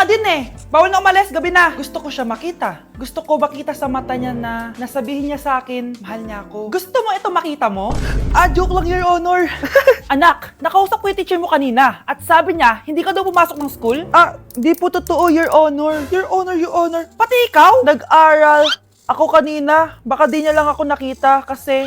din eh. Bawal na umalis, gabi na. Gusto ko siya makita. Gusto ko makita sa mata niya na nasabihin niya sa akin, mahal niya ako. Gusto mo ito makita mo? Joke lang, Your Honor. Anak, nakausap ko yung teacher mo kanina at sabi niya, hindi ka daw pumasok ng school? Di po totoo, Your Honor. Your Honor. Pati ikaw? Nag-aral. Ako kanina, baka di niya lang ako nakita kasi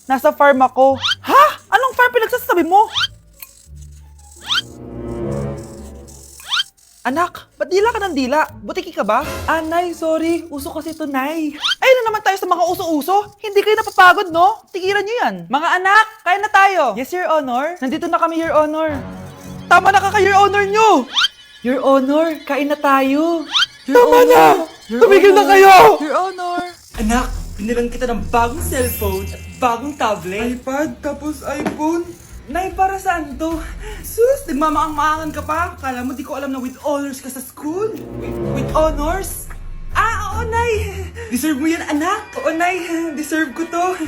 nasa farm ako. Ha? Anong farm pinagsasabi mo? Anak, ba't dila ka ng dila? Butiki ka ba? Nay, sorry. Uso kasi ito, Nay. Ay na naman tayo sa mga uso-uso. Hindi kayo napapagod, no? Tigilan nyo yan. Mga anak, kain na tayo. Yes, Your Honor. Nandito na kami, Your Honor. Tama na ka, Your Honor nyo. Your Honor, kain na tayo. Tama na! Tumigil na kayo! Your Honor. Anak, binilang kita ng bagong cellphone at bagong tablet. iPad, tapos iPhone. Nay, para saan to? Sus, nagmamaang-maangan ka pa? Kala mo di ko alam na with honors ka sa school? With honors? Oo, Nay! Deserve mo yan, anak! Oo, Nay! Deserve ko to!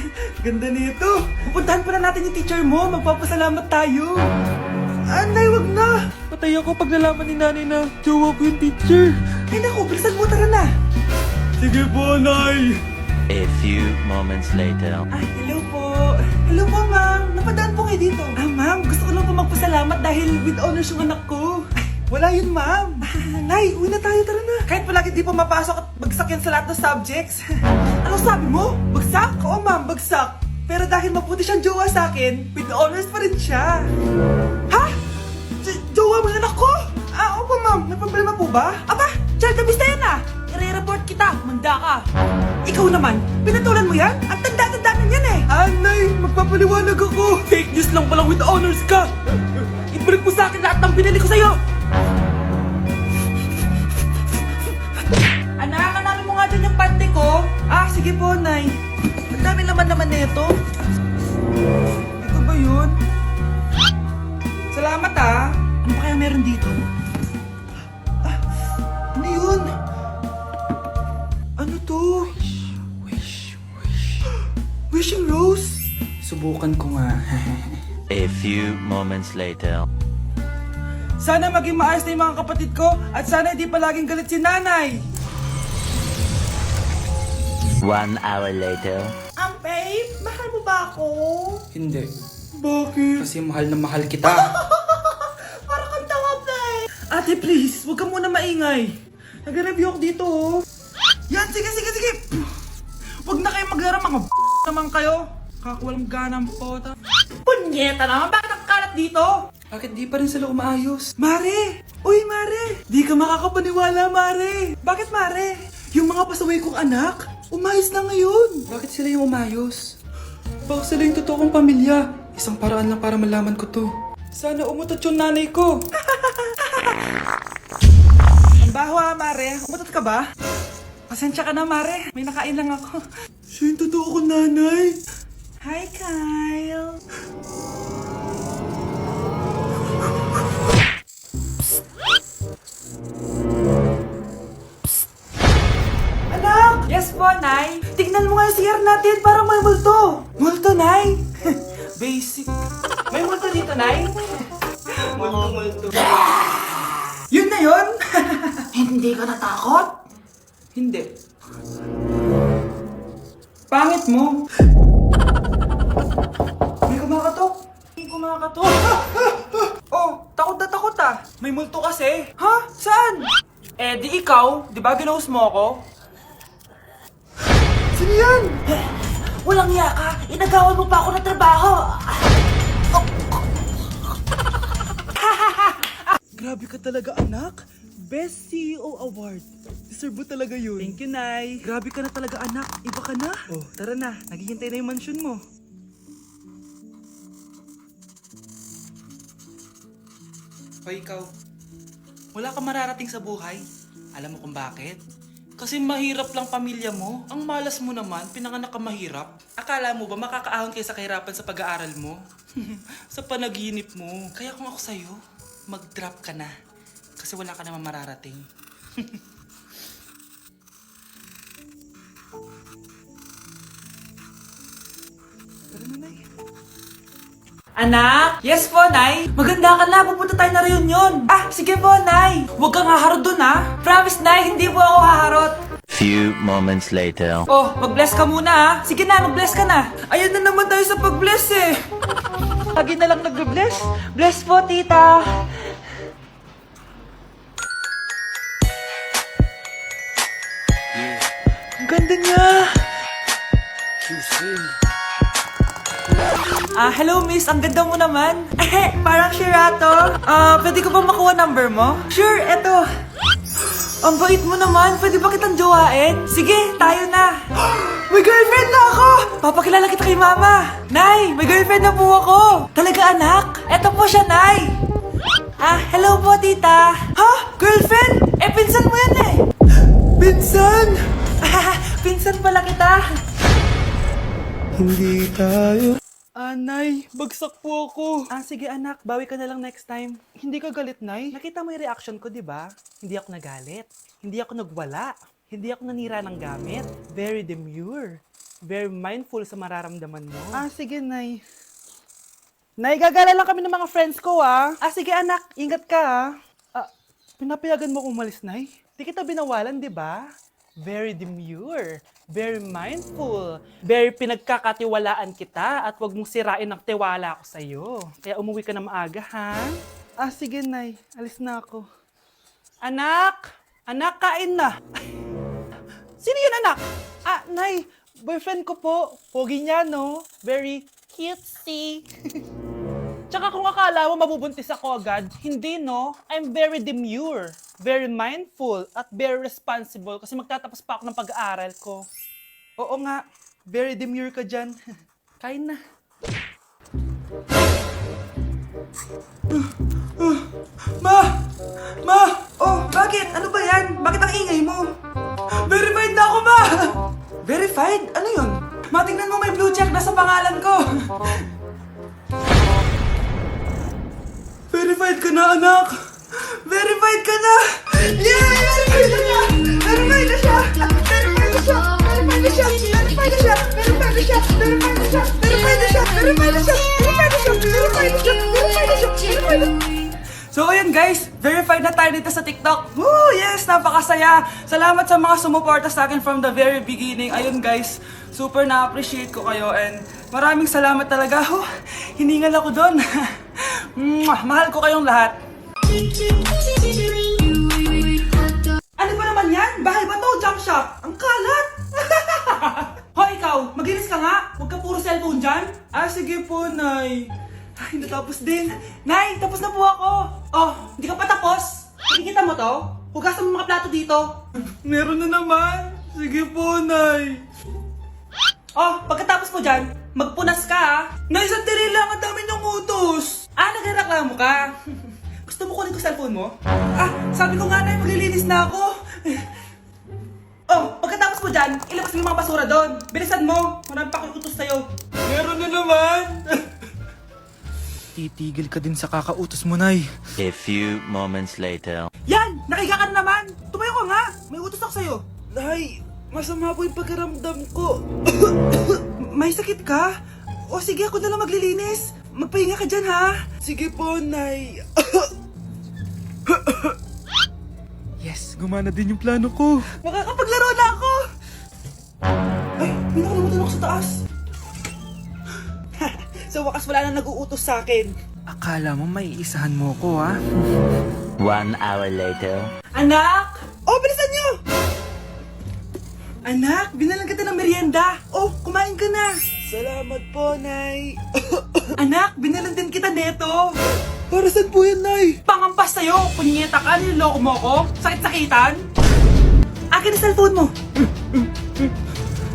Ganda nito! Pupuntahan pa na natin yung teacher mo! Magpapasalamat tayo! Nay, wag na! Patay ako pag nalaman ni nanay na jowa ko yung teacher. Ay, naku, bilisan mo, tara na! Sige po, Nay! A few moments later. Hello po. Hello po, ma'am. Napadaan po kayo dito. Ma'am, gusto ko lang po magpasalamat dahil with honors yung anak ko. Wala yun, ma'am. Nay, uwi na tayo, tara na. Kahit palagi di pa mapasok at bagsak yan sa lahat ng subjects. Anong sabi mo? Bagsak? Oo, ma'am, bagsak. Pero dahil mabuti siyang jowa sa akin, with honors pa rin siya. Ha? Jowa mo yung anak ko? Opo, ma'am. May problema po ba? Aba, child abuse na yan I-report kita, manda ka. Ikaw naman, pinatulan mo yan? At tanda-tanda na yan eh. Nay, magpapaliwanag ako. Fake news lang palang with honors ka. Ibalik mo sa akin lahat ng binili ko sa'yo. Anak, hanapin mo nga dyan yung pante ko. Sige po, Nay. Ang dami naman nito. Ito ba yun? Salamat Ano pa kaya meron dito? Ano yun? Ano to? Wishing Rose? Subukan ko nga. A few moments later. Sana maging maayos na yung mga kapatid ko at sana hindi palaging galit si nanay. 1 hour later. Babe, mahal mo ba ako? Hindi. Bakit? Kasi mahal na mahal kita. Parang kang tawa, babe. Ate, please, huwag ka muna maingay. Nag-review ako dito, Yan, sige. Huwag na kayo maglaro, mga naman kayo. Kakawalang ganang pota. Punyeta naman, bakit nakakalat dito? Bakit di pa rin sila umaayos? Mare! Uy, Mare! Di ka makakapaniwala, Mare! Bakit, Mare? Yung mga pasaway kong anak, umayos na ngayon. Bakit sila yung umayos? Baka sila yung totoo kong pamilya. Isang paraan lang para malaman ko to. Sana umutot yung nanay ko. Ang baho Mare. Umutot ka ba? Pasensya ka na, Mare. May nakain lang ako. Siya yung totoo kong nanay. Hi, Kyle. Anak! Yes po, Nay. Tignan mo nga yung CR natin. Parang may multo. Multo, Nay? Basic. May multo dito, Nay? Multo. Yun na yun? Hindi ka natakot? Hindi. Pangit mo. May kumakatok. Takot na takot May multo kasi. Ha? Saan? Di ikaw. Di ba ginose mo ako? Sino yan? Walang iya ka. Inagawan mo pa ako ng trabaho. Grabe ka talaga, anak. Best CEO Award. Deserve mo talaga yun. Thank you, Nay. Grabe ka na talaga, anak. Iba ka na. Tara na. Naghihintay na yung mansion mo. O ikaw, wala kang mararating sa buhay. Alam mo kung bakit? Kasi mahirap lang pamilya mo. Ang malas mo naman, pinanganak ka mahirap. Akala mo ba makakaahon kayo sa kahirapan sa pag-aaral mo? Sa panaginip mo. Kaya kung ako sa'yo, mag-drop ka na. Kasi wala ka naman mararating. Tara na, Nay. Anak? Yes po, Nay. Maganda ka na, pupunta tayo na reunion. Ah, sige po, Nay. Huwag kang haharot dun, ha? Promise, Nay, hindi po ako haharot. Few moments later. Oh, mag-bless ka muna, ha? Sige na, mag-bless ka na. Ayan na naman tayo sa pag-bless, eh. Lagi na lang nag-bless. Bless po, tita. Ang ganda niya. Hello miss, ang ganda mo naman. Parang Sherato. Pwede ko ba makuha number mo? Sure, eto. Ang bait mo naman, pwede ba kitang jowain? Sige, tayo na. May girlfriend na ako! Papakilala kita kay mama. Nay, may girlfriend na po ako. Talaga anak? Eto po siya, Nay. Hello po tita. Ha? Girlfriend? Pinsan mo yan eh. Pinsan? Pinsan pala kita. Hindi tayo. Nay, bagsak po ako. Sige anak, bawi ka na lang next time. Hindi ka galit, Nay? Nakita mo yung reaction ko, di ba? Hindi ako nagalit. Hindi ako nagwala. Hindi ako nanira ng gamit. Very demure. Very mindful sa mararamdaman mo. Sige, Nay. Nay, gagala lang kami ng mga friends ko, sige anak, ingat ka, pinapayagan mo kong umalis, Nay? Di kita binawalan, di ba? Very demure, very mindful, very pinagkakatiwalaan kita at wag mong sirain ang tiwala ko sa'yo. Kaya umuwi ka na maaga, ha? Sige, Nay. Alis na ako. Anak! Anak, kain na! Sino yun, anak? Nay, boyfriend ko po. Pogi niya, no? Very cutesy. Tsaka kung akala mo mabubuntis ako agad, hindi no. I'm very demure, very mindful, at very responsible kasi magtatapos pa ako ng pag-aaral ko. Oo nga, very demure ka dyan. Kain na. Ma! Oh, bakit? Ano ba yan? Bakit ang ingay mo? Verified na ako, Ma! Verified? Ano yun? Ma, tingnan mo may blue check na sa pangalan ko. Verified ka na, anak! Verified ka na! Yay! Verified na siya! Verified na siya! Verified na siya! Verified na siya! Verified na siya! Verified na siya! Verified na siya! Verified na siya! Verified na siya! Verified na siya! Verified na siya! Verified na siya! Verified na siya! So ayun guys, verified na tayo dito sa TikTok. Woo! Yes! Napakasaya! Salamat sa mga sumuporta sa akin from the very beginning. Ayun guys, super na-appreciate ko kayo and maraming salamat talaga. Hiningal ako doon. Mahal ko kayong lahat. Ano ba naman yan? Bahay ba to? Junk shop? Ang kalat! Hoy ikaw, maginis ka nga. Huwag ka puro cellphone dyan. Sige po, Nay. Ay, natapos din. Nay, tapos na po ako. Oh, hindi ka pa tapos? Nakikita mo to? Hugasan mo mga plato dito. Meron na naman. Sige po, Nay. Oh, pagkatapos mo dyan, magpunas ka ha. Nay, sandali lang. Ang dami niyong utos. Nagreklamo ka. Gusto mo kunin ko cellphone mo? Sabi ko nga, Nay, maglilinis na ako. Oh, pagkatapos mo dyan, ilabas mo yung mga basura doon. Bilisan mo. Marami pa akong utos sa'yo. Meron na naman. Titigil ka din sa kakautos mo, Nay. A few moments later. Yan! Nakiga ka na naman! Tumayo ka nga! May utos ako sa'yo. Nay, masama po yung pagkaramdam ko. May sakit ka? O sige, ako na lang maglilinis. Magpahinga ka dyan, ha? Sige po, Nay. Yes, gumana din yung plano ko. Makakapaglaro na ako! Ay, may nakalimutan ako sa taas. Sa wakas wala nang nag-uutos sa akin. Akala mo may isahan mo ko, ha? 1 hour later. Anak! Oh, bilisan niyo! Anak, binalan kita ng merienda. Oh, kumain ka na. Salamat po, Nay. Anak, binalan din kita neto. Para saan po yan, Nay? Pangampas sa'yo, punyeta ka, niloloko mo ko. Sakit-sakitan. Akin ang cellphone mo.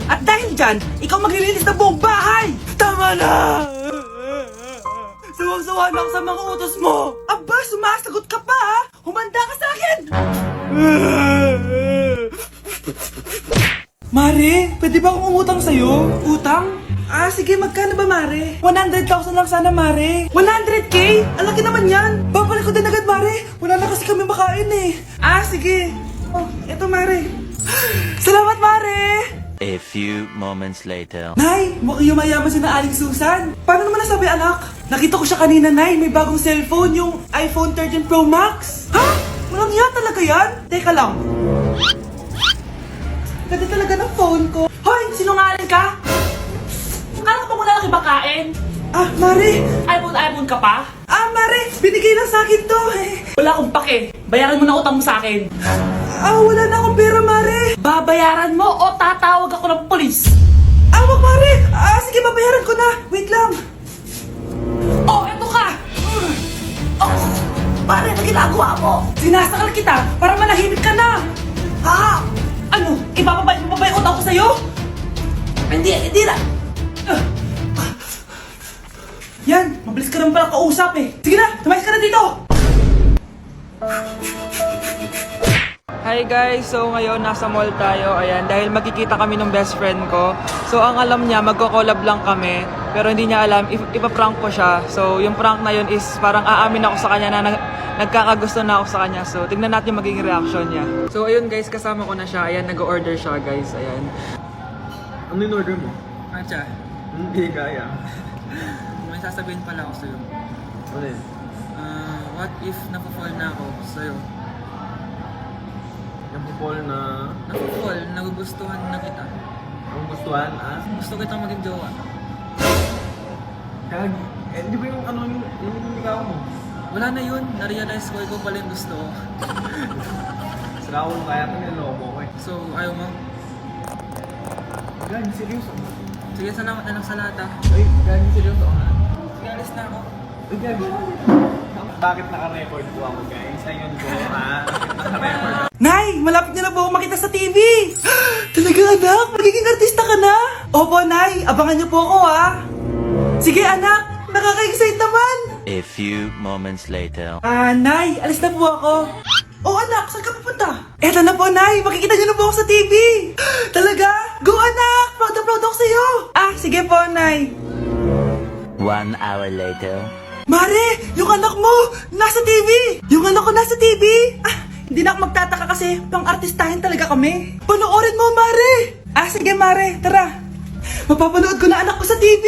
At dahil dyan, ikaw maglilinis ng buong bahay. Tama na! Sawang-sawa na ako sa mga utos mo. Aba, sumasagot ka pa ha? Humanda ka sa akin! Mare, pwede ba akong umutang sa'yo? Utang? Sige, magkano ba, Mare? 100,000 lang sana, Mare. 100K? Ang laki naman yan. Babalik ko din agad, Mare. Wala na kasi kami makain eh. Sige. Oh, eto, Mare. Salamat, Mare! A few moments later. Nay, mukhang yumayaman si na Aling Susan. Paano naman nasabi, anak? Nakita ko siya kanina, Nay. May bagong cellphone, yung iPhone 13 Pro Max. Ha? Walang iya talaga yan? Teka lang. Ganda talaga ng phone ko. Hoy, sinungaling ka? Akala ko ba wala nakibakain? Ah, Mare. iPhone ka pa? Ah, Mare. Binigay lang sa akin to. Wala akong pake. Bayaran mo na utang mo sa akin. Ah, wala na akong pera, Mare. Babayaran mo o tatawag ako ng polis? Ah, wag, Mare. Ah, sige, babayaran ko na. Wait lang. Oh, eto ka! Oh, pare, na ginagawa mo? Sinasakal kita para manahimik ka na. Ha? Ano? Ibababay yung utang ko sa'yo? Hindi na. Yan, mabilis ka naman pala kausap eh. Sige na, tumayos ka na dito. Hi guys, so ngayon nasa mall tayo, ayan, dahil magkikita kami ng best friend ko. So ang alam niya, magko-collab lang kami, pero hindi niya alam, ipaprank ko siya. So yung prank na yun is parang aamin ako sa kanya na nagkakagusto na ako sa kanya. So tignan natin magiging reaction niya. So ayun guys, kasama ko na siya, ayan, nag-order siya guys, ayan. Ano yung order mo? Acha, Hindi kaya. may sasabihin pala ako sa'yo. Ano yun? What if napafall na ako sa'yo? Yung people na Napafall, nagugustuhan na kita. ang gustuhan, ah? Gusto kitang maging jowa. Kag, di ba yung ano yung ligaw mo? Wala na yun, na-realize ko, ikaw pala yung gusto ko. Sila ko kaya ito niloko ko eh. So, ayaw mo? Gagi, seryoso. Sige, salamat na lang sa lahat ah. Ay, gagi, seryoso ka. Sige, alis na ako. Ay, gagi. Bakit naka-record po ako, guys? Ayun po, ha? Naka-record ako. Nay, malapit niyo na po ako makita sa TV. Talaga, anak? Magiging artista ka na? Opo, Nay. Abangan niyo po ako, ha? Sige, anak. Nakaka-excite naman. A few moments later. Ah, Nay. Alis na po ako. Oh, anak. Saan ka pupunta? Eto na po, Nay. Makikita niyo na po ako sa TV. Talaga? Go, anak. Proud na proud ako sa'yo. Ah, sige po, Nay. 1 hour later. Mare, yung anak mo, nasa TV! Yung anak ko nasa TV! Ah, hindi na ako magtataka kasi pang-artistahin talaga kami. Panoorin mo, Mare! Ah, sige, Mare, tara. Mapapanood ko na anak ko sa TV!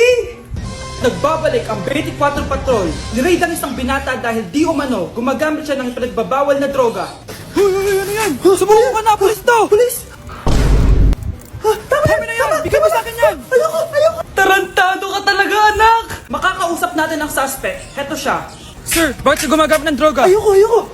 Nagbabalik ang 24 Patrol. Niraid ang isang binata dahil di umano gumagamit siya ng pinagbabawal na droga. Hoy, ano yan? Sumuko ka na, pulis to! Pulis! Tama na yan! Bigyan mo sa akin yan! Ayoko! Tarantado ka talaga, anak! Makakausap natin ang suspect. Heto siya. Sir, bakit siya gumagamit ng droga? Ayoko!